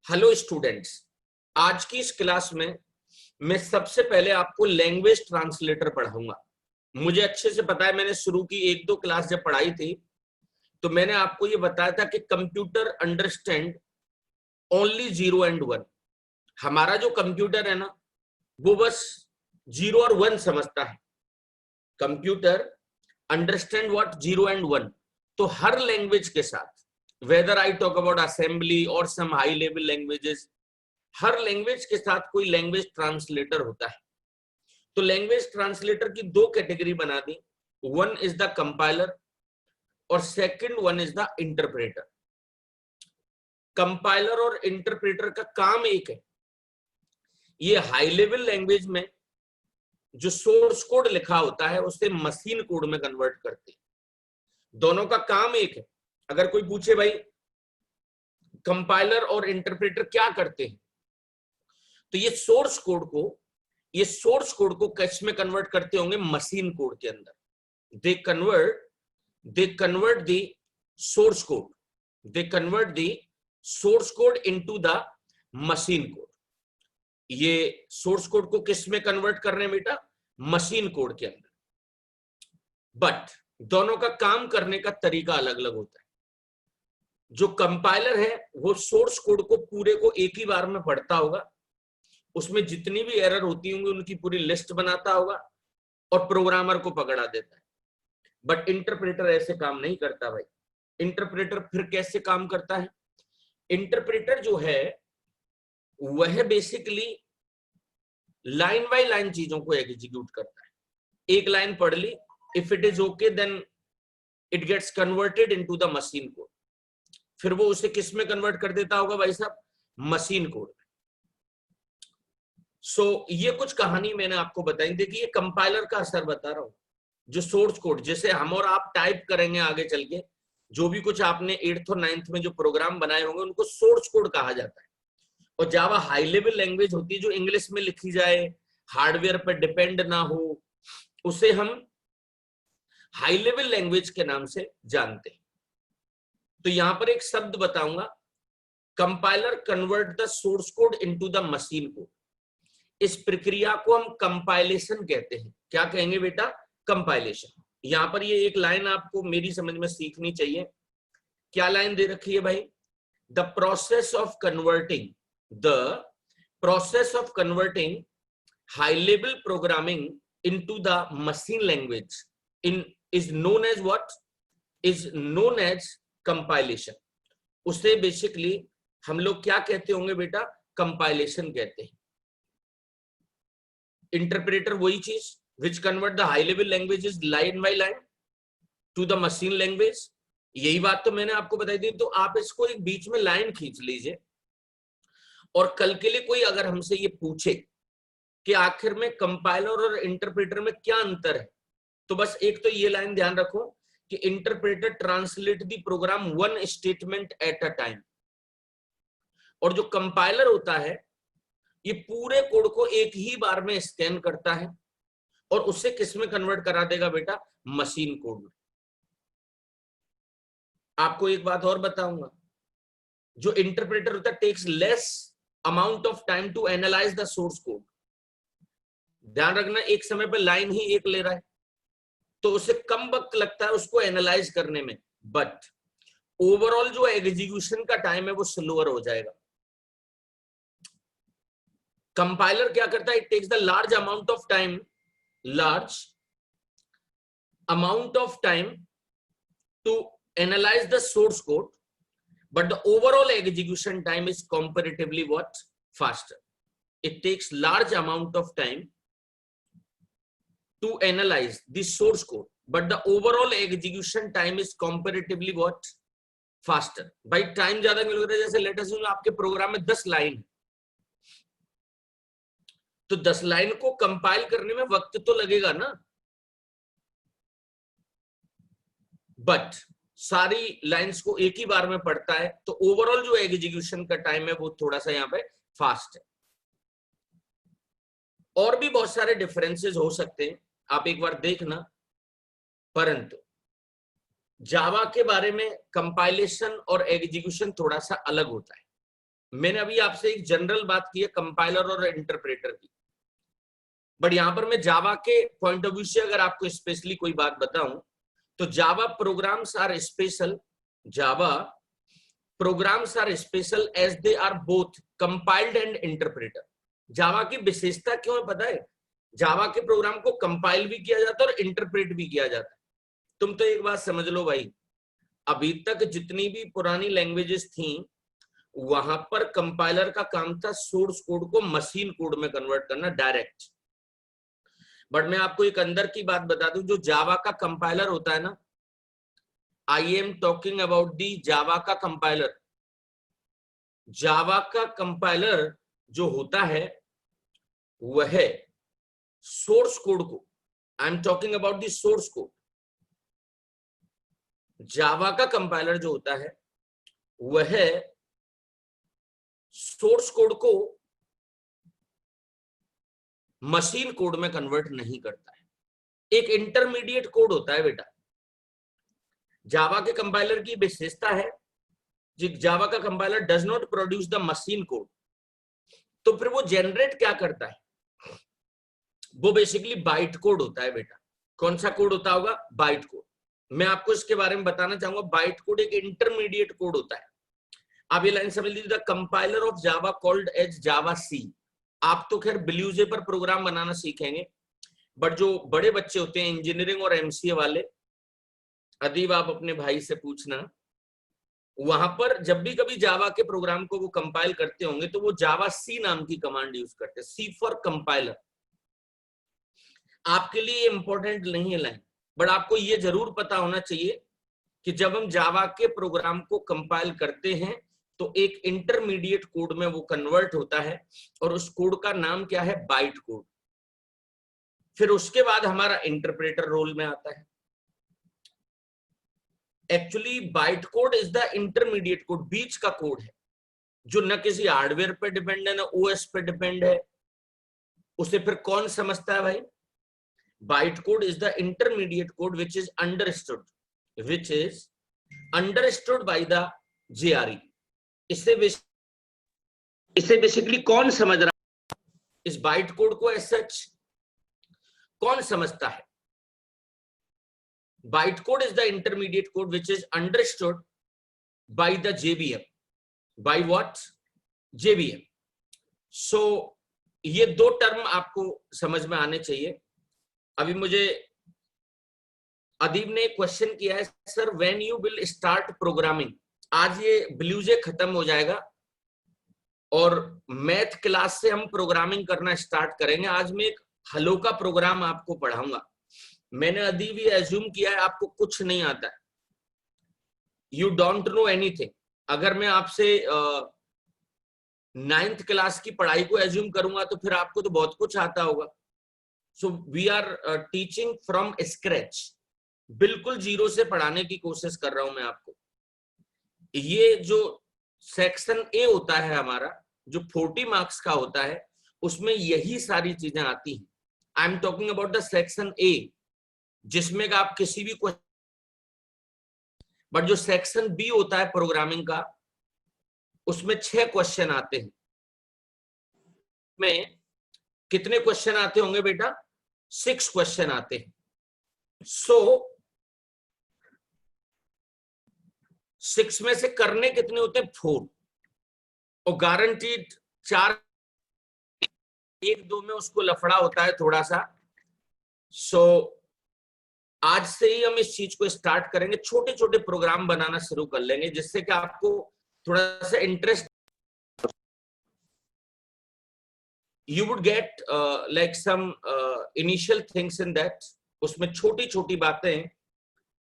Hello students, आज की इस क्लास में मैं सबसे पहले आपको लैंग्वेज ट्रांसलेटर पढ़ाऊंगा। मुझे अच्छे से पता है, मैंने शुरू की एक दो क्लास जब पढ़ाई थी तो मैंने आपको ये बताया था कि कंप्यूटर अंडरस्टैंड ओनली 0 एंड 1। हमारा जो कंप्यूटर है ना, वो बस 0 और 1 समझता है। Computer understand what 0 and 1। तो हर लैंग्वेज के साथ, whether I talk about assembly और सम हाई लेवल लैंग्वेजेस, हर लैंग्वेज के साथ कोई लैंग्वेज ट्रांसलेटर होता है। तो लैंग्वेज ट्रांसलेटर की दो कैटेगरी बना दी। वन इज द कंपाइलर और second one is the interpreter. Compiler और इंटरप्रेटर का काम एक है, ये हाई लेवल लैंग्वेज में जो सोर्स कोड लिखा होता है उसे मशीन कोड में कन्वर्ट करते हैं। दोनों का काम एक है। अगर कोई पूछे भाई कंपाइलर और इंटरप्रेटर क्या करते हैं, तो ये सोर्स कोड को कैश में कन्वर्ट करते होंगे? मशीन कोड के अंदर। They convert the source code into the machine code. ये सोर्स कोड को किस में कन्वर्ट कर रहे हैं बेटा? मशीन कोड के अंदर। बट दोनों का काम करने का तरीका अलग अलग होता है। जो कंपाइलर है वो सोर्स कोड को पूरे को एक ही बार में पढ़ता होगा, उसमें जितनी भी एरर होती होंगी उनकी पूरी लिस्ट बनाता होगा और प्रोग्रामर को पकड़ा देता है। बट इंटरप्रेटर ऐसे काम नहीं करता भाई। इंटरप्रेटर फिर कैसे काम करता है? इंटरप्रेटर जो है वह बेसिकली लाइन बाय लाइन चीजों को एग्जीक्यूट करता है। एक लाइन पढ़ ली, if it is okay then it gets converted into the machine code. फिर वो उसे किस में कन्वर्ट कर देता होगा भाई साहब? Machine code. सो ये कुछ कहानी मैंने आपको बताई। देखिए कंपाइलर का असर बता रहा हूं। जो सोर्स कोड जैसे हम और आप टाइप करेंगे आगे चल के, जो भी कुछ आपने 8th और 9th में जो प्रोग्राम बनाए होंगे उनको सोर्स कोड कहा जाता है। और जावा हाई लेवल लैंग्वेज होती है जो इंग्लिश में लिखी जाए, हार्डवेयर पर डिपेंड ना हो, उसे हम हाई लेवल लैंग्वेज के नाम से जानते हैं। तो यहां पर एक शब्द बताऊंगा, compiler convert the source code into the machine code. इस प्रक्रिया को हम कंपाइलेशन कहते हैं। क्या कहेंगे बेटा? कंपाइलेशन। यहां पर ये एक लाइन आपको मेरी समझ में सीखनी चाहिए। क्या लाइन दे रखी है भाई? The process of converting high level programming into the machine language is known as what? Is known as compilation. उसे बेसिकली हम लोग क्या कहते होंगे बेटा? कंपाइलेशन कहते हैं। इंटरप्रेटर वही चीज which convert the high level languages line by line to the machine language। यही बात तो मैंने आपको बताई थी। तो आप इसको एक बीच में लाइन खींच लीजिए और कल के लिए कोई अगर हमसे ये पूछे कि आखिर में कंपाइलर और इंटरप्रेटर में क्या अंतर है, तो बस एक तो ये लाइन ध्यान रखो कि interpreter translate the programme one statement at a time, और जो कंपाइलर होता है ये पूरे कोड को एक ही बार में स्कैन करता है और उससे किस में कन्वर्ट करा देगा बेटा? मशीन कोड में। आपको एक बात और बताऊंगा, जो इंटरप्रेटर होता है takes less amount of time to analyse the source code. ध्यान रखना, एक समय पर लाइन ही एक ले रहा है तो उसे कम वक्त लगता है उसको एनालाइज करने में, बट ओवरऑल जो एग्जीक्यूशन का टाइम है वो स्लोअर हो जाएगा। कंपाइलर क्या करता है? It takes the large amount of time to analyze the source code, but the overall execution time is comparatively what? Faster. It takes large amount of time to analyze the source code, but the overall execution time is comparatively what? Faster. भाई time ज्यादा मिल रहा है। जैसे let us आपके programme में 10 line, तो 10 line को compile करने में वक्त तो लगेगा ना, बट सारी लाइंस को एक ही बार में पढ़ता है तो ओवरऑल जो एग्जीक्यूशन का टाइम है वो थोड़ा सा यहाँ पे फास्ट है। और भी बहुत सारे डिफरेंसेस हो सकते हैं, आप एक बार देखना। परंतु जावा के बारे में कंपाइलेशन और एग्जीक्यूशन थोड़ा सा अलग होता है। मैंने अभी आपसे एक जनरल बात की है कंपाइलर और इंटरप्रेटर की, बट यहां पर मैं जावा के पॉइंट ऑफ व्यू से अगर आपको स्पेशली कोई बात बताऊं तो Java programs are special, Java programs are special as they are both compiled and interpreter. Java की विशेषता क्यों है पता है? जावा के प्रोग्राम को कंपाइल भी किया जाता है और इंटरप्रेट भी किया जाता है। तुम तो एक बात समझ लो भाई, अभी तक जितनी भी पुरानी लैंग्वेजेस थी वहां पर कंपाइलर का काम था सोर्स कोड को मशीन कोड में कन्वर्ट करना डायरेक्ट। बट मैं आपको एक अंदर की बात बता दूं, जो जावा का कंपाइलर होता है ना, I am talking about the Java का कंपाइलर। जावा का कंपाइलर जो होता है वह सोर्स कोड को, I am talking about the source code. Java का कंपाइलर जो होता है वह सोर्स कोड को मशीन कोड में कन्वर्ट नहीं करता है, एक इंटरमीडिएट कोड होता है बेटा। जावा के कंपाइलर की विशेषता है जावा का compiler does not produce the machine code. तो फिर वो जनरेट क्या करता है? वो बेसिकली बाइट कोड होता है बेटा। कौन सा कोड होता होगा? Byte code. मैं आपको इसके बारे में बताना चाहूंगा, बाइट कोड एक इंटरमीडिएट कोड होता है। आप ये लाइन समझ लीजिए, the compiler of Java called as Java C. आप तो खैर ब्लूजे पर प्रोग्राम बनाना सीखेंगे, बट जो बड़े बच्चे होते हैं इंजीनियरिंग और एमसीए वाले, अदीब आप अपने भाई से पूछना, वहां पर जब भी कभी जावा के प्रोग्राम को वो कंपाइल करते होंगे तो वो जावा सी नाम की कमांड यूज करते हैं, सी फॉर कंपाइलर। आपके लिए इंपॉर्टेंट नहीं है लाइन, बट आपको ये जरूर पता होना चाहिए कि जब हम जावा के प्रोग्राम को कंपाइल करते हैं तो एक इंटरमीडिएट कोड में वो कन्वर्ट होता है और उस कोड का नाम क्या है? Byte code. फिर उसके बाद हमारा इंटरप्रेटर रोल में आता है। Actually byte code is the intermediate code, बीच का कोड है जो न किसी हार्डवेयर पे डिपेंड है, न ओएस पे डिपेंड है। उसे फिर कौन समझता है भाई? Bite code is the intermediate code which is understood by the JRE. इसे बेसिकली कौन समझ रहा है? इस बाइट कोड को एज सच कौन समझता है? Byte code is the intermediate code which is understood by the JVM. By what? JVM. So ये दो टर्म आपको समझ में आने चाहिए। अभी मुझे अदीब ने क्वेश्चन किया है, sir when you will start programming. आज ये ब्लूजे खत्म हो जाएगा और मैथ क्लास से हम प्रोग्रामिंग करना स्टार्ट करेंगे। आज मैं एक हलो का प्रोग्राम आपको पढ़ाऊंगा। मैंने अदीब ये एज्यूम किया है आपको कुछ नहीं आता है, यू डोंट नो एनीथिंग। अगर मैं आपसे 9th क्लास की पढ़ाई को एज्यूम करूंगा तो फिर आपको तो बहुत कुछ आता होगा। So we are teaching from scratch, बिल्कुल जीरो से पढ़ाने की कोशिश कर रहा हूं मैं आपको। ये जो सेक्शन ए होता है हमारा, जो 40 मार्क्स का होता है, उसमें यही सारी चीजें आती हैं। आई am talking about the section A, जिसमें आप किसी भी क्वेश्चन, बट जो सेक्शन बी होता है प्रोग्रामिंग का, उसमें 6 क्वेश्चन आते हैं। में कितने क्वेश्चन आते होंगे बेटा? 6 क्वेश्चन आते हैं। सो 6 में से करने कितने होते हैं? 4, और गारंटीड 4, 1-2 में उसको लफड़ा होता है थोड़ा सा। सो आज से ही हम इस चीज को स्टार्ट करेंगे, छोटे छोटे प्रोग्राम बनाना शुरू कर लेंगे, जिससे कि आपको थोड़ा सा interest, you would get like some initial things in that. उसमें छोटी छोटी बातें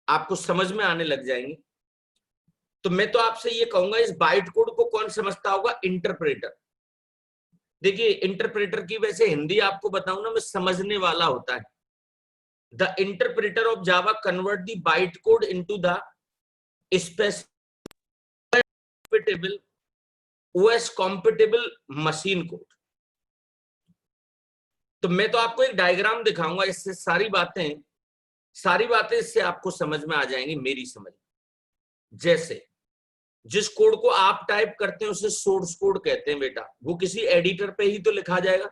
आपको समझ में आने लग जाएंगी। तो मैं तो आपसे ये कहूंगा, इस बाइट कोड को कौन समझता होगा? इंटरप्रेटर। देखिए इंटरप्रेटर की वैसे हिंदी आपको बताऊं ना मैं, समझने वाला होता है। The interpreter of Java convert the bytecode into the specified compatible OS compatible machine code। तो मैं तो आपको एक डायग्राम दिखाऊंगा, इससे सारी बातें इससे आपको समझ में आ जाएंगी, मेरी समझ। जैसे जिस कोड को आप टाइप करते हैं उसे सोर्स कोड कहते हैं बेटा। वो किसी एडिटर पे ही तो लिखा जाएगा।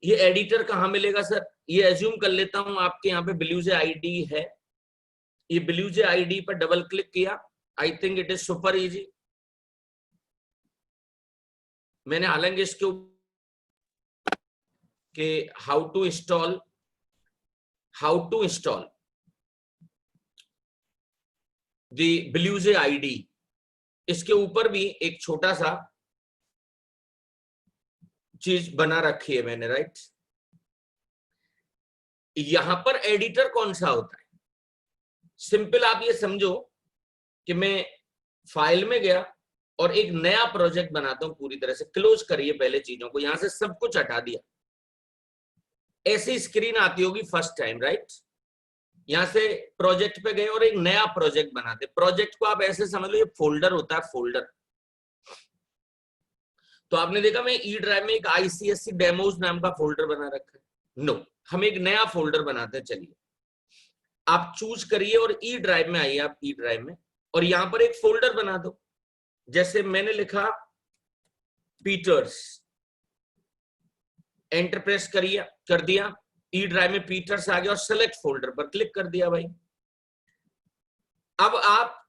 ये एडिटर कहां मिलेगा सर? ये एज्यूम कर लेता हूं आपके यहाँ पे ब्लूजे आईडी है। ये ब्लूजे आईडी पर डबल क्लिक किया, I think it is super easy. मैंने हालांकि इसके कि how to install the BlueJ ID, इसके ऊपर भी एक छोटा सा चीज बना रखी है मैंने, राइट। यहां पर एडिटर कौन सा होता है? सिंपल आप ये समझो कि मैं फाइल में गया और एक नया प्रोजेक्ट बनाता हूं पूरी तरह से। क्लोज करिए पहले चीजों को, यहां से सब कुछ हटा दिया। ऐसी स्क्रीन आती होगी फर्स्ट टाइम, राइट। यहां से प्रोजेक्ट पे गए और एक नया प्रोजेक्ट बनाते। प्रोजेक्ट को आप ऐसे समझ लो ये फोल्डर होता है, फोल्डर। तो आपने देखा मैं ई ड्राइव में एक आईसीएससी डेमोज नाम का फोल्डर बना रखा है। नो, हम एक नया फोल्डर बनाते हैं। चलिए आप चूज करिए और ई ड्राइव में आइए, आप ई ड्राइव में, और यहां पर एक फोल्डर बना दो। जैसे मैंने लिखा पीटर्स, एंटर प्रेस करिए, कर दिया। ई ड्राइव में पीटर्स आ गया और सेलेक्ट फोल्डर पर क्लिक कर दिया भाई। अब आप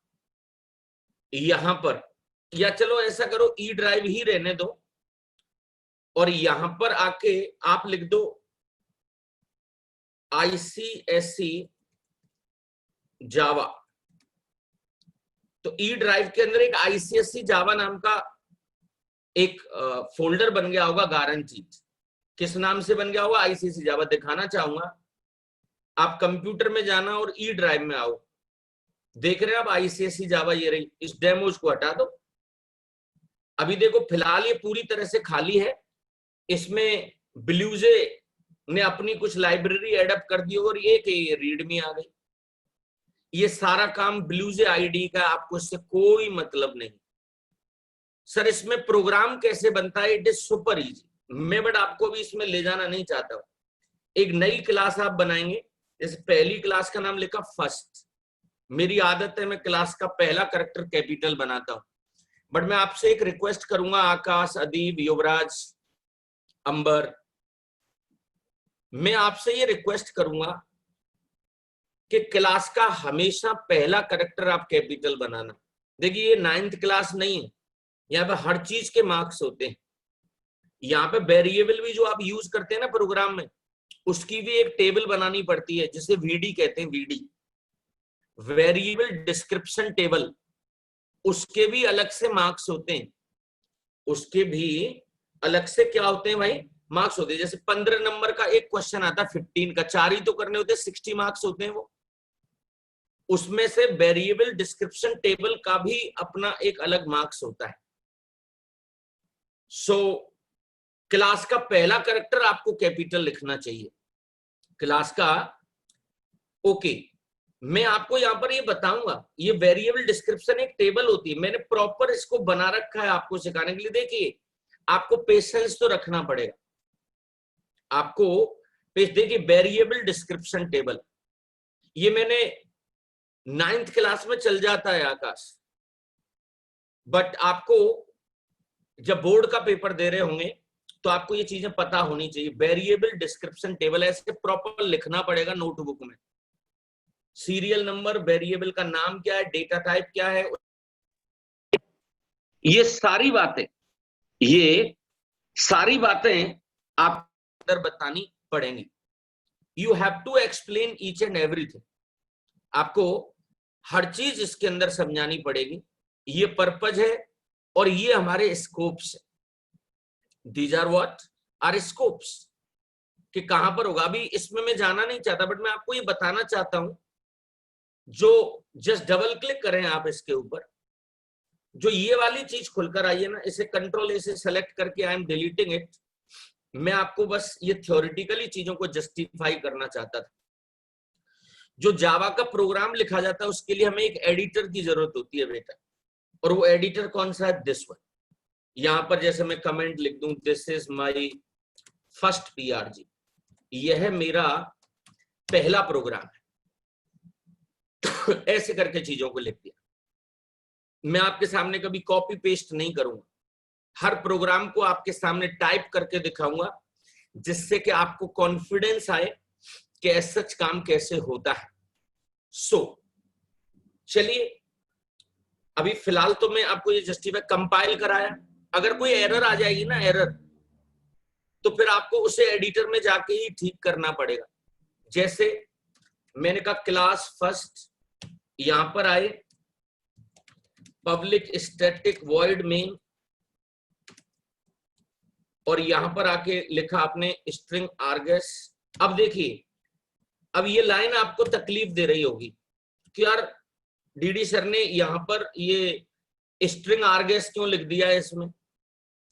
यहां पर, या चलो ऐसा करो ई ड्राइव ही रहने दो और यहां पर आके आप लिख दो आईसीएससी जावा। तो ई ड्राइव के अंदर एक आईसीएससी जावा नाम का एक फोल्डर बन गया होगा गारंटीड। किस नाम से बन गया होगा? आईसीएससी जावा। दिखाना चाहूंगा, आप कंप्यूटर में जाना और ई ड्राइव में आओ। देख रहे हैं आप आईसीएससी जावा ये रही। इस डेमोज को हटा दो। अभी देखो फिलहाल ये पूरी तरह से खाली है। इसमें ब्लूजे ने अपनी कुछ लाइब्रेरी एडअप कर दी और ये रीडमी आ गई। ये सारा काम ब्लूजे आईडी का, आपको इससे कोई मतलब नहीं। सर इसमें प्रोग्राम कैसे बनता है? It is super easy. मैं बट आपको भी इसमें ले जाना नहीं चाहता हूं। एक नई क्लास आप बनाएंगे। जैसे पहली क्लास का नाम लिखा फर्स्ट। मेरी आदत है मैं क्लास का पहला कैरेक्टर कैपिटल बनाता हूं। बट मैं आपसे एक रिक्वेस्ट करूंगा, आकाश, अदीब, युवराज, अंबर, मैं आपसे ये रिक्वेस्ट करूंगा कि क्लास का हमेशा पहला कैरेक्टर आप कैपिटल बनाना। देखिए ये 9th क्लास नहीं है, यहाँ पे हर चीज के मार्क्स होते हैं। यहाँ पे वेरिएबल भी जो आप यूज करते हैं ना प्रोग्राम में, उसकी भी एक टेबल बनानी पड़ती है जिसे वीडी कहते हैं। VD, variable description table. उसके भी अलग से मार्क्स होते हैं। उसके भी अलग से क्या होते हैं भाई? मार्क्स होते हैं। जैसे 15 नंबर का एक क्वेश्चन आता है 15 का, 4 ही तो करने होते हैं, 60 मार्क्स होते हैं वो। उसमें से वेरिएबल डिस्क्रिप्शन टेबल का भी अपना एक अलग मार्क्स होता है। सो क्लास का पहला कैरेक्टर आपको कैपिटल लिखना चाहिए क्लास का। ओके, मैं आपको यहां पर ये बताऊंगा, ये वेरिएबल डिस्क्रिप्शन एक टेबल होती है। मैंने प्रॉपर इसको बना रखा है आपको सिखाने के लिए। देखिए आपको पेशेंस तो रखना पड़ेगा। आपको देखिए वेरिएबल डिस्क्रिप्शन टेबल, ये मैंने 9th क्लास में चल जाता है आकाश, बट आपको जब बोर्ड का पेपर दे रहे होंगे तो आपको ये चीजें पता होनी चाहिए। वेरिएबल डिस्क्रिप्शन टेबल ऐसे प्रॉपर लिखना पड़ेगा नोटबुक में। सीरियल नंबर, वेरिएबल का नाम क्या है, डेटा टाइप क्या है, ये सारी बातें आप अंदर बतानी पड़ेंगी। You have to explain each and everything. आपको हर चीज इसके अंदर समझानी पड़ेगी। ये पर्पज है और ये हमारे स्कोप्स है। These are what are scopes, कि कहां पर होगा। अभी इसमें मैं जाना नहीं चाहता, बट मैं आपको ये बताना चाहता हूं। जो जस्ट डबल क्लिक करें आप इसके ऊपर, जो ये वाली चीज खुलकर आई है ना, इसे कंट्रोल ए से सेलेक्ट करके आई एम डिलीटिंग इट। मैं आपको बस ये थ्योरेटिकली चीजों को जस्टिफाई करना चाहता था। जो जावा का प्रोग्राम लिखा जाता है उसके लिए हमें एक एडिटर की जरूरत होती है बेटा। और वो एडिटर कौन सा है? This one. यहां पर जैसे मैं कमेंट लिख दूं, this is my first PRG, यह मेरा पहला प्रोग्राम है। ऐसे करके चीजों को लिख दिया। मैं आपके सामने कभी कॉपी पेस्ट नहीं करूंगा, हर प्रोग्राम को आपके सामने टाइप करके दिखाऊंगा, जिससे कि आपको कॉन्फिडेंस आए कि ऐसा काम कैसे होता है। चलिए, अभी फिलहाल तो मैं आपको ये जस्टिफाई कंपाइल कराया, अगर कोई एरर आ जाएगी ना, एरर, तो फिर आपको उसे एडिटर में जाके ही ठीक करना पड़ेगा। जैसे मैंने कहा क्लास फर्स्ट, यहां पर आए पब्लिक स्टैटिक वॉइड मेन, और यहां पर आके लिखा आपने स्ट्रिंग आर्गस। अब देखिए, अब ये लाइन आपको तकलीफ दे रही होगी कि यार डीडी सर ने यहां पर ये स्ट्रिंग आर्गस क्यों लिख दिया है इसमें।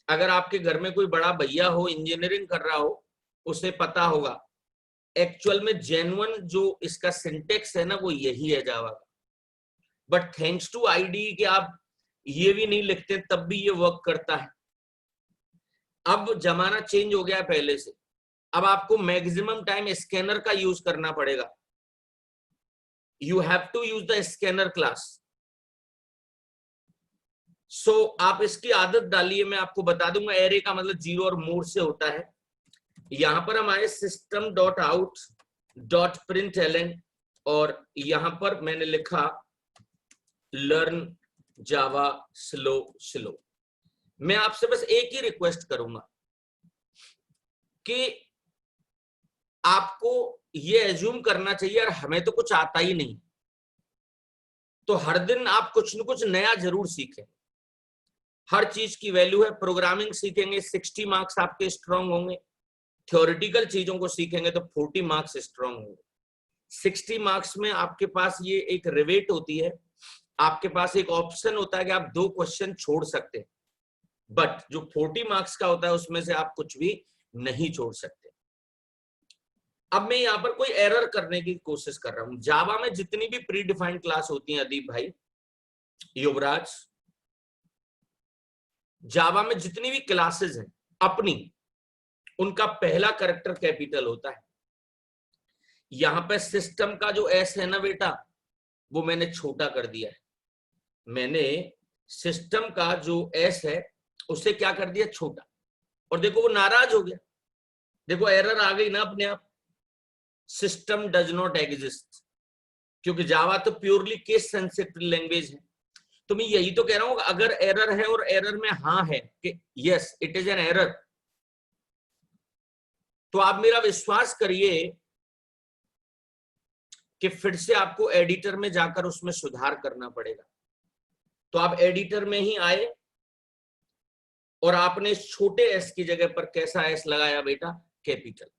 अगर आपके घर में कोई बड़ा भैया हो, इंजीनियरिंग कर रहा हो, उसे पता होगा एक्चुअल में जेन्युइन जो इसका सिंटेक्स है ना, वो यही है जावा का। बट थैंक्स टू आईडी कि आप ये भी नहीं लिखते तब भी ये वर्क करता है। अब जमाना चेंज हो गया है पहले से, अब आपको मैक्सिमम टाइम स्कैनर का यूज करना पड़ेगा। You have to use the scanner class. आप इसकी आदत डालिए, मैं आपको बता दूंगा। एरे का मतलब 0 और मोर से होता है। यहां पर हम आए system dot out dot println, और यहां पर मैंने लिखा लर्न जावा स्लो स्लो। मैं आपसे बस एक ही रिक्वेस्ट करूंगा कि आपको ये एज्यूम करना चाहिए यार हमें तो कुछ आता ही नहीं, तो हर दिन आप कुछ न कुछ नया जरूर सीखें। हर चीज की वैल्यू है। प्रोग्रामिंग सीखेंगे 60 मार्क्स आपके स्ट्रांग होंगे, थ्योरेटिकल चीजों को सीखेंगे तो 40 मार्क्स स्ट्रांग होंगे। 60 मार्क्स में आपके पास ये एक रिवेट होती है, आपके पास एक ऑप्शन होता है कि आप 2 क्वेश्चन छोड़ सकते हैं, बट जो 40 मार्क्स का होता है उसमें से आप कुछ भी नहीं छोड़ सकते। अब मैं यहां पर कोई एरर करने की कोशिश कर रहा हूं। जावा में जितनी भी प्री डिफाइंड क्लास होती हैं, अदीप भाई, युवराज, जावा में जितनी भी क्लासेस हैं अपनी, उनका पहला कैरेक्टर कैपिटल होता है। यहां पे सिस्टम का जो एस है ना बेटा, वो मैंने छोटा कर दिया है। मैंने सिस्टम का जो एस है उसे क्या कर दिया, छोटा। और देखो वो नाराज हो गया, देखो एरर आ गई ना अपने आप, सिस्टम डज नॉट एग्जिस्ट, क्योंकि जावा तो प्योरली केस सेंसिटिव लैंग्वेज है। तो मैं यही तो कह रहा हूं, अगर एरर है और एरर में हाँ है कि yes it is an error, तो आप मेरा विश्वास करिए कि फिर से आपको एडिटर में जाकर उसमें सुधार करना पड़ेगा। तो आप एडिटर में ही आए और आपने इस छोटे एस की जगह पर कैसा एस लगाया बेटा, कैपिटल।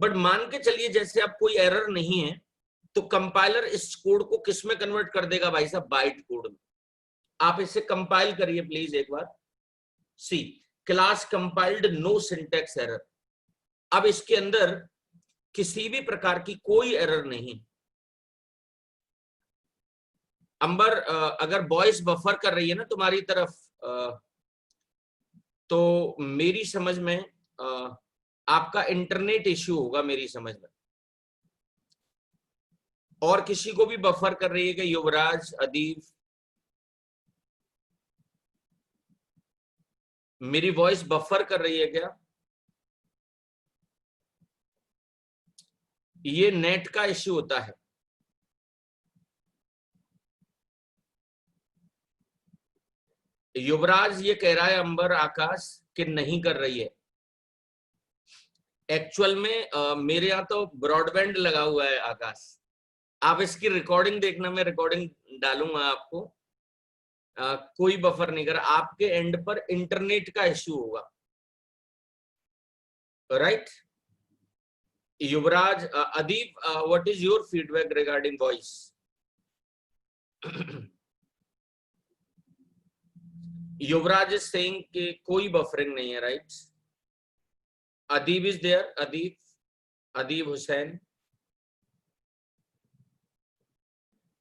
बट मान के चलिए जैसे अब कोई एरर नहीं है, तो कंपाइलर इस कोड को किस में कन्वर्ट कर देगा भाई साहब, बाइट कोड में। आप इसे कंपाइल करिए प्लीज एक बार। C class compiled, no syntax error. अब इसके अंदर किसी भी प्रकार की कोई एरर नहीं। अंबर, अगर वॉइस बफर कर रही है ना तुम्हारी तरफ, तो मेरी समझ में आपका इंटरनेट इश्यू होगा, मेरी समझ में। और किसी को भी बफर कर रही है कि युवराज, अदीब, मेरी वॉइस बफर कर रही है क्या? ये नेट का इश्यू होता है। युवराज ये कह रहा है अंबर आकाश कि नहीं कर रही है। एक्चुअल में मेरे यहाँ तो ब्रॉडबैंड लगा हुआ है आकाश। आप इसकी रिकॉर्डिंग देखना, मैं रिकॉर्डिंग डालूंगा आपको। कोई बफर नहीं कर, आपके एंड पर इंटरनेट का इश्यू होगा, right? Yuvraj, Adeep, what is your feedback regarding voice? Yuvraj is saying कि कोई बफरिंग नहीं है, राइट? अदीब इज देयर, अदीब, अदीब हुसैन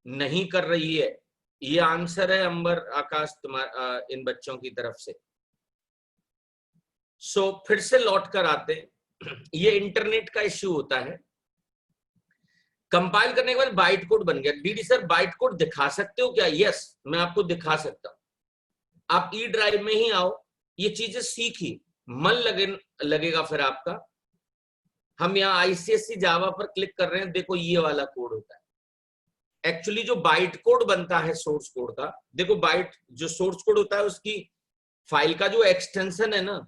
नहीं कर रही है। ये आंसर है अंबर आकाश तुम्हारा इन बच्चों की तरफ से। फिर से लौट कर आते हैं। ये इंटरनेट का इश्यू होता है। कंपाइल करने के बाद बाइट कोड बन गया। डीडी सर बाइट कोड दिखा सकते हो क्या? यस, मैं आपको दिखा सकता हूं। आप ई ड्राइव में ही आओ, ये चीजें सीखी, मन लगेगा फिर आपका। हम यहाँ आईसीएससी जावा पर क्लिक कर रहे हैं, देखो ये वाला कोड होता है। एक्चुअली जो बाइट कोड बनता है सोर्स कोड का, देखो बाइट जो सोर्स कोड होता है उसकी फाइल का जो एक्सटेंशन है ना,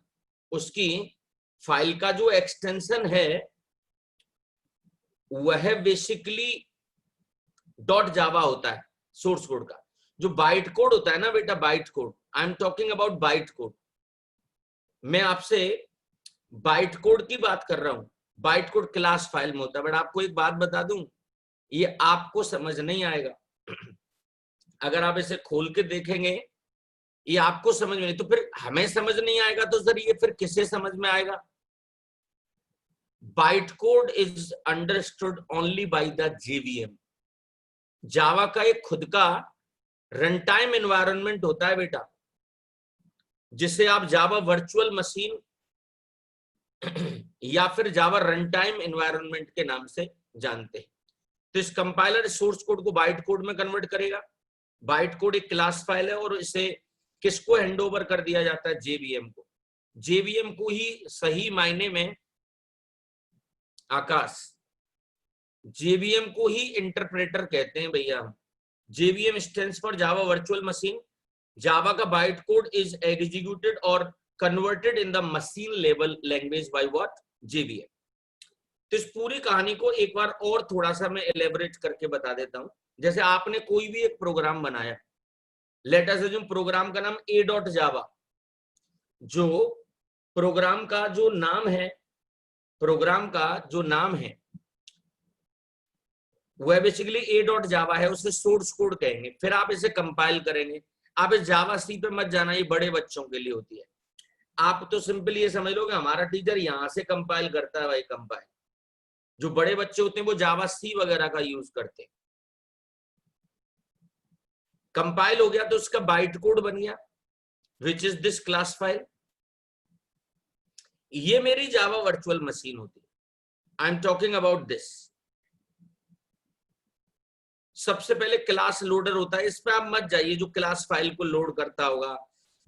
उसकी फाइल का जो एक्सटेंशन है वह बेसिकली डॉट जावा होता है सोर्स कोड का। जो बाइट कोड होता है ना बेटा, byte code, I am talking about bite code. मैं आपसे बाइट कोड की बात कर रहा हूं। बाइट कोड क्लास फाइल में होता है। बट आपको एक बात बता दूं, ये आपको समझ नहीं आएगा। अगर आप इसे खोल के देखेंगे, ये आपको समझ में नहीं, तो फिर हमें समझ नहीं आएगा तो सर ये फिर किसे समझ में आएगा? Byte code is understood only by the JVM. Java का एक खुद का रन टाइम एनवायरनमेंट होता है बेटा, जिसे आप जावा वर्चुअल मशीन या फिर जावा रन टाइम एनवायरनमेंट के नाम से जानते हैं। तो इस कंपाइलर सोर्स कोड को बाइट कोड में कन्वर्ट करेगा। बाइट कोड एक क्लास फाइल है और इसे किसको हैंड ओवर कर दिया जाता है? जेवीएम को। जेवीएम को ही सही मायने में आकाश, जेवीएम को ही इंटरप्रेटर कहते हैं भैया। JVM stands for Java virtual machine. Java का बाइट कोड इज एग्जीक्यूटेड और converted in the machine level language by what? JVM. तो इस पूरी कहानी को एक बार और थोड़ा सा मैं एलेबोरेट करके बता देता हूं। जैसे आपने कोई भी एक प्रोग्राम बनाया, लेट अस अज्यूम प्रोग्राम का नाम a.java। जो प्रोग्राम का जो नाम है, प्रोग्राम का जो नाम है वह बेसिकली a.java है, उसे सोर्स कोड कहेंगे। फिर आप इसे कंपाइल करेंगे। आप इस जावा सी पे मत जाना, ये बड़े बच्चों के लिए होती है। आप तो सिंपली ये समझ लो कि हमारा टीचर यहां से कंपाइल करता है भाई, कंपाइल। जो बड़े बच्चे होते हैं वो जावा सी वगैरह का यूज करते हैं। कंपाइल हो गया तो उसका बाइट कोड बन गया, which is this class file. ये मेरी जावा वर्चुअल मशीन होती है। आई एम टॉकिंग अबाउट दिस। सबसे पहले क्लास लोडर होता है, इस पे आप मत जाइए। जो क्लास फाइल को लोड करता होगा,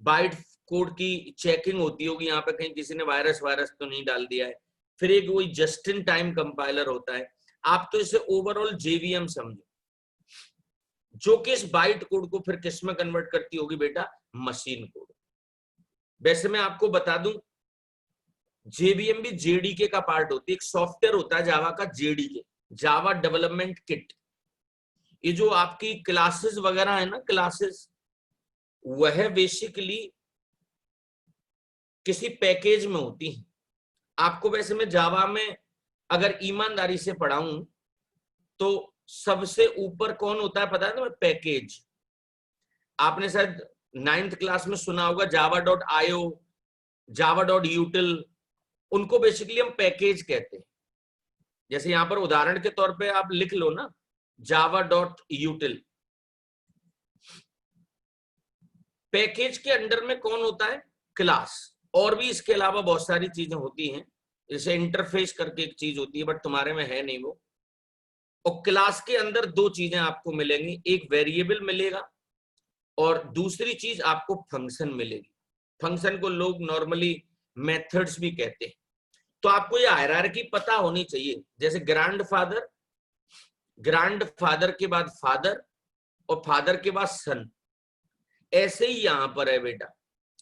बाइट कोड की चेकिंग होती होगी, यहाँ पे कहीं किसी ने वायरस तो नहीं डाल दिया है। फिर एक वही जस्ट इन टाइम कंपाइलर होता है। आप तो इसे ओवरऑल जेवीएम समझो, जो कि इस बाइट कोड को फिर किस में कन्वर्ट करती होगी बेटा? Machine code. वैसे मैं आपको बता दूं, जेवीएम भी जेडीके का पार्ट होती है। एक सॉफ्टवेयर होता है जावा का, जेडीके, जावा डेवलपमेंट किट। ये जो आपकी क्लासेस वगैरह है ना, क्लासेस, वह बेसिकली किसी पैकेज में होती है। आपको वैसे मैं जावा में अगर ईमानदारी से पढ़ाऊं तो सबसे ऊपर कौन होता है पता है तुम्हें? पैकेज। आपने शायद 9th क्लास में सुना होगा java.io, java.util, उनको बेसिकली हम पैकेज कहते हैं। जैसे यहां पर उदाहरण के तौर पे आप लिख लो ना, java.util। पैकेज के अंडर में कौन होता है? क्लास। और भी इसके अलावा बहुत सारी चीजें होती हैं, जैसे इंटरफेस करके एक चीज होती है, बट तुम्हारे में है नहीं वो। और क्लास के अंदर दो चीजें आपको मिलेंगी, एक वेरिएबल मिलेगा और दूसरी चीज आपको फंक्शन मिलेगी। फंक्शन को लोग नॉर्मली मेथड्स भी कहते हैं। तो आपको ये हायरार्की पता होनी चाहिए। जैसे ग्रैंडफादर, ग्रैंडफादर के बाद फादर और फादर के बाद सन। ऐसे ही यहां पर है बेटा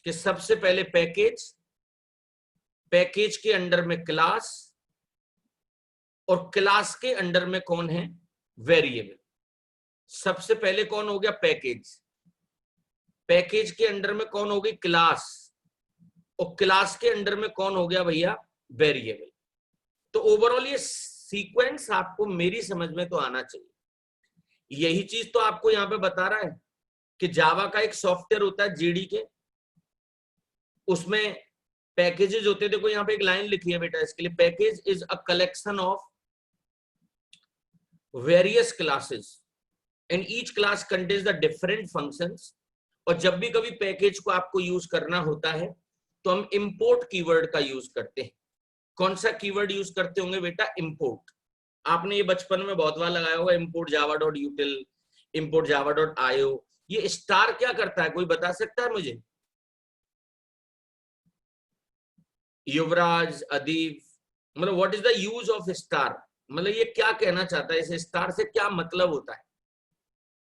कि सबसे पहले पैकेज, पैकेज के अंडर में क्लास, और क्लास के अंडर में कौन है? वेरिएबल। सबसे पहले कौन हो गया? पैकेज। पैकेज के अंडर में कौन हो गई? क्लास। और क्लास के अंडर में कौन हो गया भैया? वेरिएबल। तो ओवरऑल ये सीक्वेंस आपको मेरी समझ में तो आना चाहिए। यही चीज तो आपको यहाँ पे बता रहा है कि जावा का एक सॉफ्टवेयर होता है जेडीके, उसमें पैकेजेस होते हैं। देखो यहाँ पे एक लाइन लिखी है बेटा इसके लिए, package is a collection of various classes and each class contains the different functions. और जब भी कभी पैकेज को आपको यूज करना होता है तो हम इंपोर्ट कीवर्ड का यूज करते हैं। कौन सा कीवर्ड यूज करते होंगे बेटा? इंपोर्ट। आपने ये बचपन में बहुत बार लगाया होगा, import java dot यूटिल, import java dot io। ये स्टार क्या करता है, कोई बता सकता है मुझे? युवराज, अदीब, मतलब what is the use of star, मतलब ये क्या कहना चाहता है, इस स्टार से क्या मतलब होता है?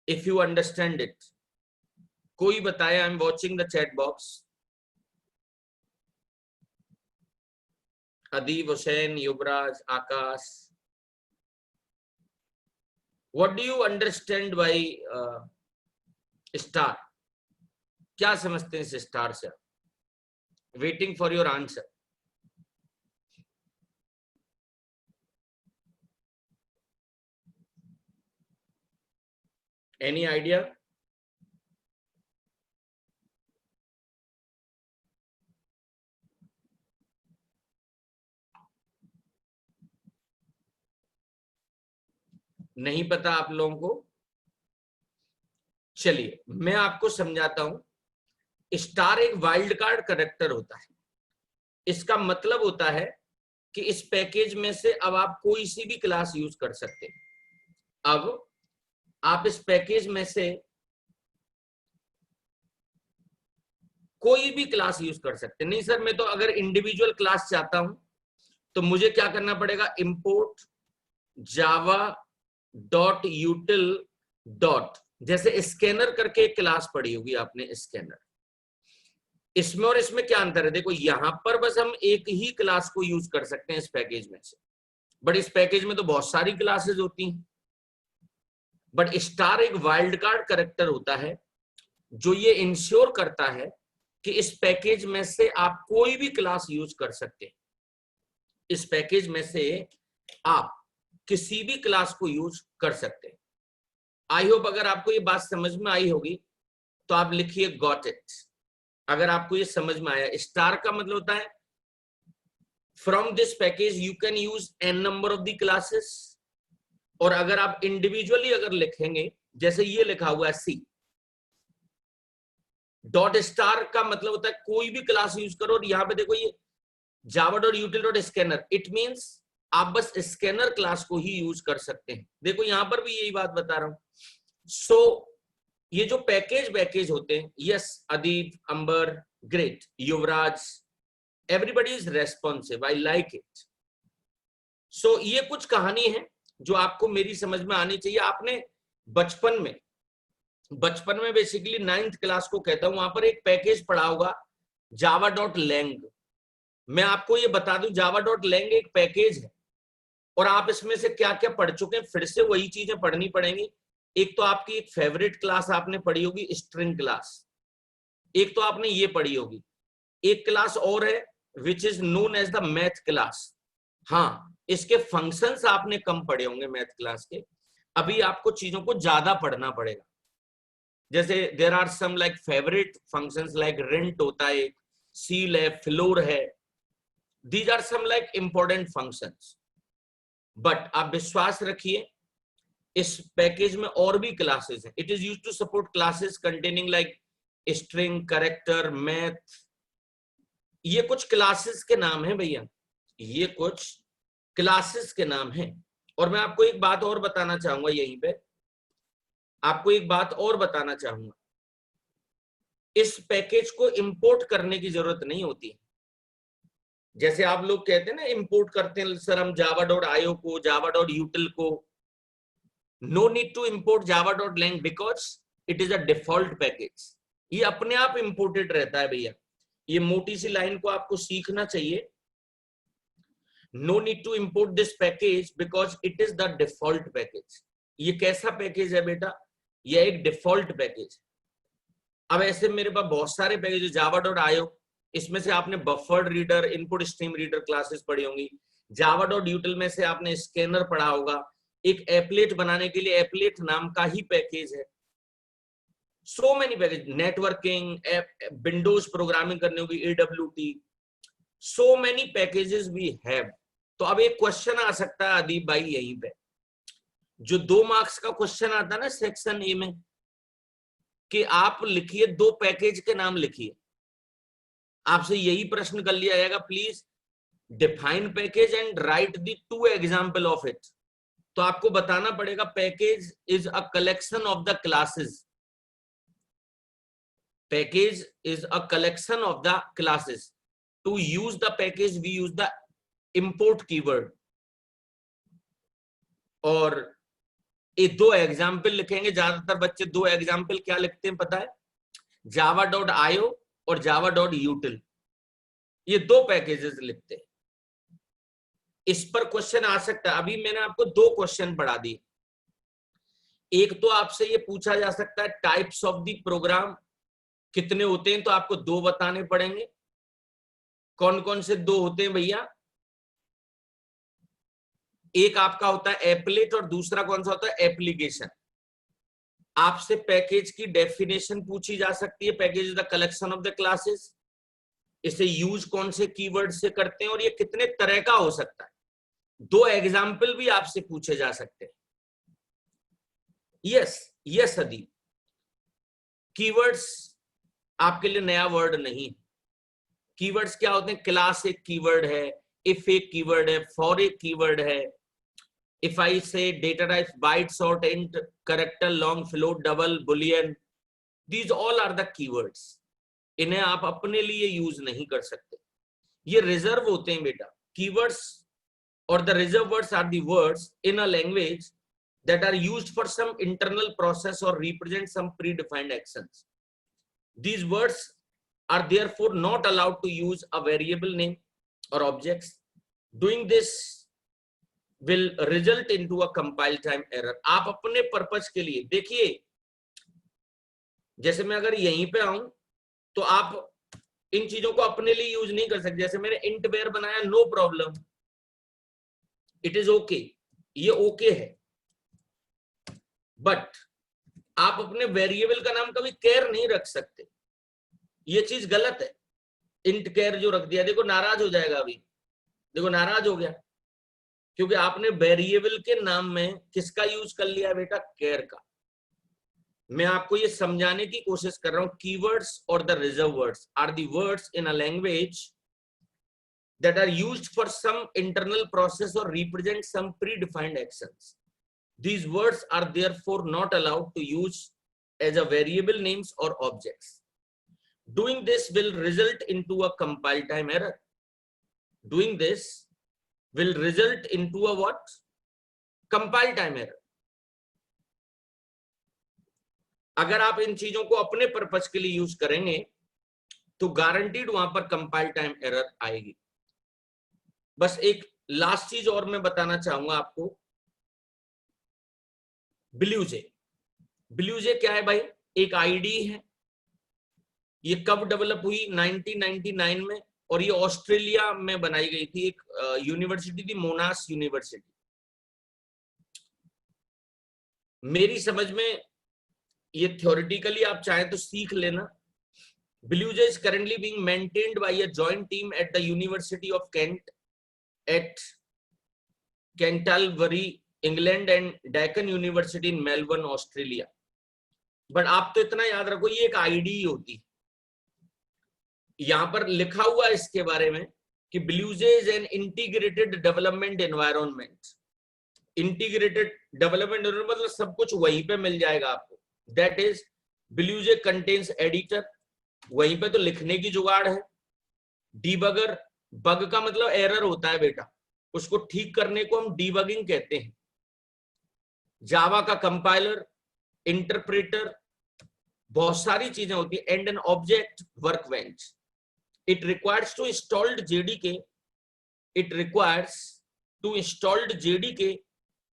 इफ यू अंडरस्टैंड इट, कोई बताए। I am watching the chat box. Adeeb, Hussain, Yuvraj, Akash, what do you understand by star? क्या समझते हैं इस स्टार से? Waiting for your answer. Any idea? नहीं पता आप लोगों को? चलिए मैं आपको समझाता हूं। स्टार एक वाइल्ड कार्ड कैरेक्टर होता है। इसका मतलब होता है कि इस पैकेज में से अब आप कोई सी भी क्लास यूज कर सकते हैं। अब आप इस पैकेज में से कोई भी क्लास यूज कर सकते हैं। नहीं सर, मैं तो अगर इंडिविजुअल क्लास चाहता हूं तो मुझे क्या करना पड़ेगा? इंपोर्ट जावा डॉट यूटिल डॉट, जैसे स्कैनर करके एक क्लास पढ़ी होगी आपने, स्कैनर। इसमें और इसमें क्या अंतर है? देखो यहां पर बस हम एक ही क्लास को यूज कर सकते हैं इस पैकेज में से, बट इस पैकेज में तो बहुत सारी क्लासेस होती हैं। बट स्टार एक वाइल्ड कार्ड कैरेक्टर होता है जो ये इंश्योर करता है कि इस पैकेज में से आप कोई भी क्लास यूज कर सकते हैं। इस पैकेज में से आप किसी भी क्लास को यूज कर सकते हैं। आई होप अगर आपको ये बात समझ में आई होगी तो आप लिखिए गॉट इट। अगर आपको ये समझ में आया, स्टार का मतलब होता है from this package you can use n number of the classes. और अगर आप इंडिविजुअली अगर लिखेंगे, जैसे ये लिखा हुआ है सी डॉट स्टार, का मतलब होता है कोई भी क्लास यूज करो। और यहां पे देखो ये जावा dot यूटिल dot scanner, it means आप बस स्कैनर क्लास को ही यूज कर सकते हैं। देखो यहां पर भी यही बात बता रहा हूं। सो ये जो पैकेज होते हैं, yes Adeeb, Ambar, great, Yuvraj, everybody is responsive, I like it. So ये कुछ कहानी है जो आपको मेरी समझ में आनी चाहिए। आपने बचपन में बेसिकली 9th क्लास को कहता हूं, वहां पर एक पैकेज पढ़ा होगा जावा डॉट लैंग। मैं आपको ये बता दूं, जावा डॉट लैंग एक पैकेज है और आप इसमें से क्या क्या पढ़ चुके हैं, फिर से वही चीजें पढ़नी पड़ेंगी। एक तो आपकी एक फेवरेट क्लास आपने पढ़ी होगी, स्ट्रिंग क्लास। एक तो आपने ये पढ़ी होगी। एक क्लास और है which is known as the math class. हाँ, इसके फंक्शंस आपने कम पढ़े होंगे मैथ क्लास के। अभी आपको चीजों को ज्यादा पढ़ना पड़ेगा। जैसे there are some like favourite functions like rint होता है, सील है, फ्लोर है। These are some like important functions. But आप विश्वास रखिए, इस पैकेज में और भी क्लासेस हैं। It is used to support classes containing like string, character, math. ये कुछ क्लासेस के नाम है भैया, ये कुछ क्लासेस के नाम है। और मैं आपको एक बात और बताना चाहूंगा, यहीं पे आपको एक बात और बताना चाहूंगा, इस पैकेज को इंपोर्ट करने की जरूरत नहीं होती। जैसे आप लोग कहते हैं ना इंपोर्ट करते हैं सर हम जावा डॉट आईओ को, जावा डॉट यूटिल को। No need to import Java dot lang because it is a default package. ये अपने आप इंपोर्टेड रहता है भैया। ये मोटी सी लाइन को आपको सीखना चाहिए। No need to import this package because it is the default package. ये कैसा पैकेज है बेटा? ये एक डिफॉल्ट पैकेज। अब ऐसे मेरे पास बहुत सारे पैकेज, जावा डॉट आईओ, इसमें से आपने buffered reader, input stream reader classes पढ़ी होंगी। जावा डॉट यूटिल में से आपने स्कैनर पढ़ा होगा। एक एप्लेट बनाने के लिए एप्लेट नाम का ही पैकेज है। So many package, networking, Windows programming करनी होगी, AWT, so many packages we have. तो अब एक क्वेश्चन आ सकता है अदीब भाई, यहीं पे जो 2 मार्क्स का क्वेश्चन आता है ना सेक्शन ए में, कि आप लिखिए 2 पैकेज के नाम लिखिए। आपसे यही प्रश्न कर लिया जाएगा, please define package and right the 2 example of it. तो आपको बताना पड़ेगा package is a collection of the classes, package is a collection of the classes. To use the package we use the import keyword. और ये दो example लिखेंगे, ज्यादातर बच्चे दो एग्जाम्पल क्या लिखते हैं पता है, java.io और java.util, ये दो पैकेजेस लिखते हैं। इस पर क्वेश्चन आ सकता है। अभी मैंने आपको दो क्वेश्चन पढ़ा दिए। एक तो आपसे ये पूछा जा सकता है टाइप्स ऑफ द प्रोग्राम कितने होते हैं, तो आपको दो बताने पड़ेंगे। कौन कौन से दो होते हैं भैया? एक आपका होता है एप्लेट और दूसरा कौन सा होता है एप्लीकेशन। आपसे पैकेज की डेफिनेशन पूछी जा सकती है। Package is the collection of the classes. इसे यूज कौन से कीवर्ड से करते हैं और ये कितने तरह का हो सकता है। दो एग्जाम्पल भी आपसे पूछे जा सकते हैं। यस यस अदीप, कीवर्ड्स आपके लिए नया वर्ड नहीं। कीवर्ड्स क्या होते हैं? क्लास एक कीवर्ड है, इफ एक कीवर्ड है, फॉर एक कीवर्ड है। If I say data types byte, short, int, character, long, float, double, boolean, these all are the keywords. इन्हें आप अपने लिए यूज नहीं कर सकते, ये रिजर्व होते हैं बेटा। कीवर्ड्स और the reserve words are the words in a language that are used for some internal process or represent some predefined actions. These words are therefore not allowed to use a variable name or objects. Doing this will result into a compile time error. आप अपने purpose के लिए देखिए, जैसे मैं अगर यहीं पे आऊं तो आप इन चीजों को अपने लिए यूज नहीं कर सकते। जैसे मैंने इंट बेयर बनाया, no problem, it is okay, ये ओके है। बट आप अपने वेरिएबल का नाम कभी केयर नहीं रख सकते, ये चीज गलत है। इंट केयर जो रख दिया, देखो नाराज हो जाएगा। अभी देखो नाराज हो गया, क्योंकि आपने वेरिएबल के नाम में किसका यूज कर लिया बेटा? केयर का। मैं आपको ये समझाने की कोशिश कर रहा हूं, कीवर्ड्स और the reserve words are the words in a language that are used for some internal process or represent some predefined actions. These words are therefore not allowed to use as a variable names or objects. Doing this will result into a compile time error. Doing this will result into a what? Compile time error. अगर आप इन चीजों को अपने purpose के लिए use करेंगे तो guaranteed वहां पर कंपाइल टाइम एरर आएगी। बस एक लास्ट चीज और मैं बताना चाहूंगा आपको, ब्लूजे। ब्लूजे क्या है भाई? एक आईडी है। ये कब डेवलप हुई? 1999 में, और ये ऑस्ट्रेलिया में बनाई गई थी। एक यूनिवर्सिटी थी, मोनाश यूनिवर्सिटी। मेरी समझ में ये थ्योरेटिकली आप चाहें तो सीख लेना। Beluga is currently being maintained by a joint team at the University of Kent at Canterbury, England and Deakin University in Melbourne, Australia. But आप तो इतना याद रखो, ये एक आईडी होती। यहां पर लिखा हुआ इसके बारे में कि Beluga is an integrated development environment. Integrated development मतलब सब कुछ वहीं पे मिल जाएगा आपको। That is Beluga contains editor, वहीं पे तो लिखने की जुगाड़ है। डीबगर, बग का मतलब एरर होता है बेटा, उसको ठीक करने को हम डीबगिंग कहते हैं। जावा का कंपाइलर, इंटरप्रेटर, बहुत सारी चीजें होती है। And an object workbench. It requires to installed JDK, it requires to installed JDK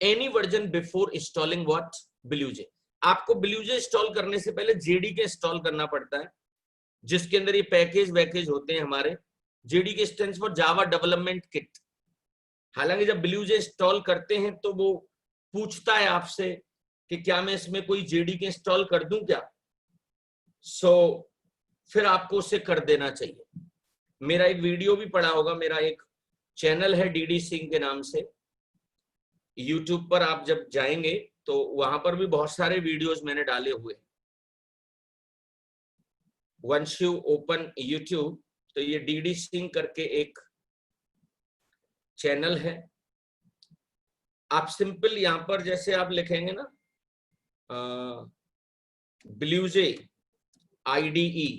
any version before installing what? Beluga। आपको Beluga इंस्टॉल करने से पहले जेडीके इंस्टॉल करना पड़ता है, जिसके अंदर ये पैकेज वैकेज होते हैं हमारे। JDK stands for Java development kit. हालांकि जब Beluga इंस्टॉल करते हैं तो वो पूछता है आपसे कि क्या मैं इसमें कोई जेडीके इंस्टॉल कर दूं क्या? फिर आपको उसे कर देना चाहिए। मेरा एक वीडियो भी पड़ा होगा, मेरा एक चैनल है डीडी सिंह के नाम से, यूट्यूब पर आप जब जाएंगे तो वहां पर भी बहुत सारे वीडियोस मैंने डाले हुए। वंस यू ओपन यूट्यूब तो ये डीडी सिंह करके एक चैनल है, आप सिंपल यहां पर जैसे आप लिखेंगे ना ब्लूजे IDE,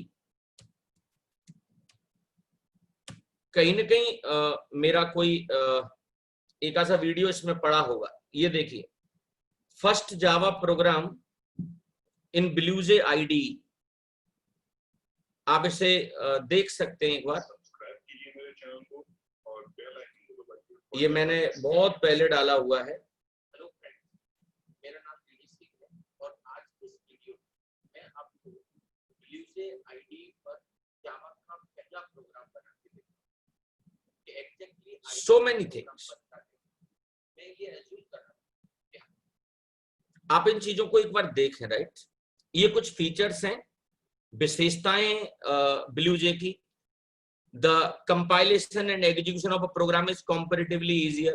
कहीं ना कहीं मेरा कोई एक ऐसा वीडियो इसमें पड़ा होगा। ये देखिए, फर्स्ट जावा प्रोग्राम इन ब्लूजे IDE, आप इसे देख सकते हैं एक बार। ये मैंने बहुत पहले डाला हुआ है। हेलो फ्रेंड्स, मेरा नाम है और आज इस वीडियो में मैं आपको ब्लूजे IDE पर जावा का पहला प्रोग्राम बना के दिखाऊंगा। एग्जैक्टली सो मेनी थिंग्स मैं ये एज्यूम कर रहा हूं आप इन चीजों को एक बार देखें, राइट। ये कुछ फीचर्स हैं, विशेषताएं ब्लूजे की। The compilation and execution of a program is comparatively easier.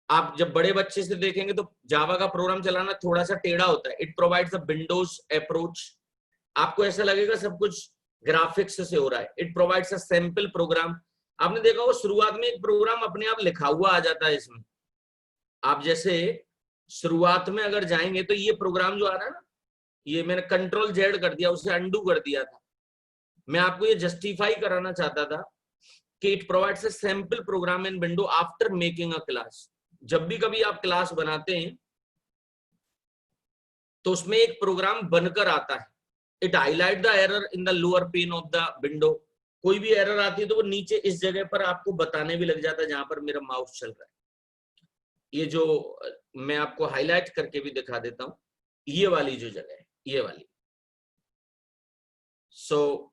आप जब बड़े बच्चे से देखेंगे तो जावा का प्रोग्राम चलाना थोड़ा सा टेढ़ा होता है। It provides a Windows approach. आपको ऐसा लगेगा सब कुछ ग्राफिक्स से हो रहा है। It provides a simple program. आपने देखा वो शुरुआत में एक प्रोग्राम अपने आप लिखा हुआ आ जाता है इसमें। आप जैसे शुरुआत में अगर जाएंगे तो ये प्रोग्राम जो आ रहा है ना, ये मैंने Ctrl+Z कर दिया, उसे अंडू कर दिया था। मैं आपको ये जस्टिफाई कराना चाहता था कि it provides a sample program in window after making a class. जब भी कभी आप क्लास बनाते हैं तो उसमें एक प्रोग्राम बनकर आता है। It highlight the error in the lower pain of the window. कोई भी एरर आती है तो वो नीचे इस जगह पर आपको बताने भी लग जाता है जहां पर मेरा माउस चल रहा है। ये जो मैं आपको हाईलाइट करके भी दिखा देता हूं, ये वाली जो जगह है, ये वाली। सो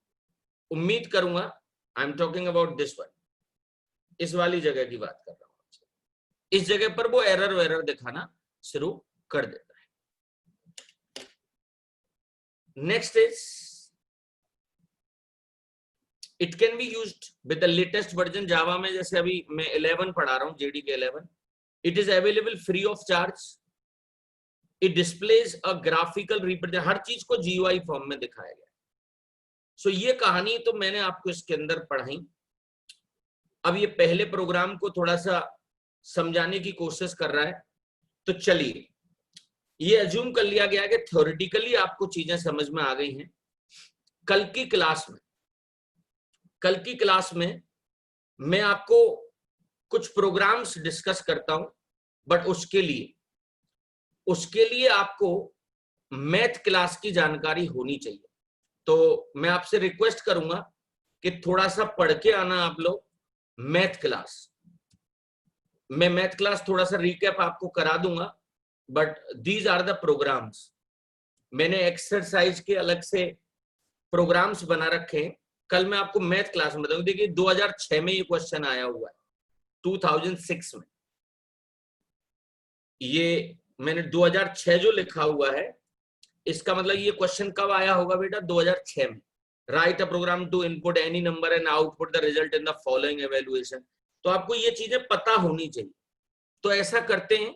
उम्मीद करूंगा, आई am talking about this one, इस वाली जगह की बात कर रहा हूं। इस जगह पर वो एरर वेरर दिखाना शुरू कर देता है। Next is it can be used with the latest version Java में। जैसे अभी मैं 11 पढ़ा रहा हूं, JDK 11। It is available free of charge. It displays a graphical represent, हर चीज को GUI फॉर्म में दिखाया गया। सो ये कहानी तो मैंने आपको इसके अंदर पढ़ाई। अब ये पहले प्रोग्राम को थोड़ा सा समझाने की कोशिश कर रहा है। तो चलिए, ये अज्यूम कर लिया गया कि थ्योरेटिकली आपको चीजें समझ में आ गई हैं। कल की क्लास में मैं आपको कुछ प्रोग्राम्स डिस्कस करता हूं, बट उसके लिए आपको मैथ क्लास की जानकारी होनी चाहिए। तो मैं आपसे रिक्वेस्ट करूंगा कि थोड़ा सा पढ़ के आना आप लोग मैथ क्लास। मैं मैथ क्लास थोड़ा सा रिकैप आपको करा दूंगा, but these are the programs. मैंने एक्सरसाइज के अलग से प्रोग्राम्स बना रखे हैं। कल मैं आपको मैथ क्लास में बताऊंगा। देखिए 2006 में ये क्वेश्चन आया हुआ है, 2006 में। ये मैंने 2006 जो लिखा हुआ है, इसका मतलब ये क्वेश्चन कब आया होगा बेटा? 2006 में। Write a program to input any number and output the result in the following evaluation. तो आपको ये चीजें पता होनी चाहिए। तो ऐसा करते हैं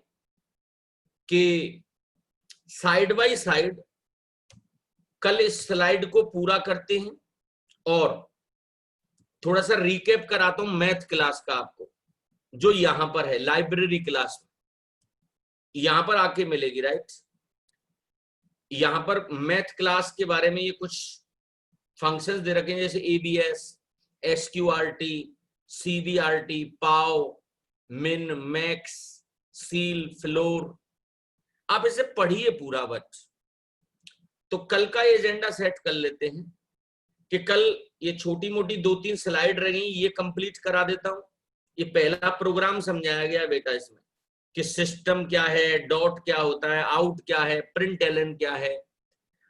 कि साइड बाय साइड कल इस स्लाइड को पूरा करते हैं और थोड़ा सा रिकैप कराता हूं मैथ क्लास का आपको, जो यहां पर है लाइब्रेरी क्लास में, यहां पर आके मिलेगी, राइट। यहां पर मैथ क्लास के बारे में ये कुछ फंक्शंस दे रखे हैं, जैसे ABS, SQRT, CVRT, पाव, मिन, मैक्स, सील, फ्लोर। आप इसे पढ़िए पूरा बच। तो कल का एजेंडा सेट कर लेते हैं कि कल ये छोटी मोटी 2-3 स्लाइड रह गई, ये कंप्लीट करा देता हूं। ये पहला प्रोग्राम समझाया गया बेटा इसमें कि सिस्टम क्या है, डॉट क्या होता है, आउट क्या है, प्रिंटलन क्या है।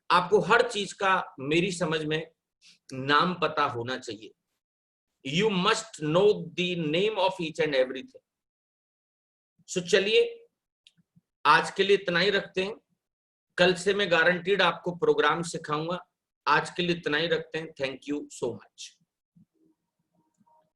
आपको हर चीज का मेरी समझ में नाम पता होना चाहिए। You must know the name of each and everything. So चलिए, आज के लिए इतना ही रखते हैं। कल से मैं गारंटीड आपको प्रोग्राम सिखाऊंगा। आज के लिए इतना ही रखते हैं। Thank you so much.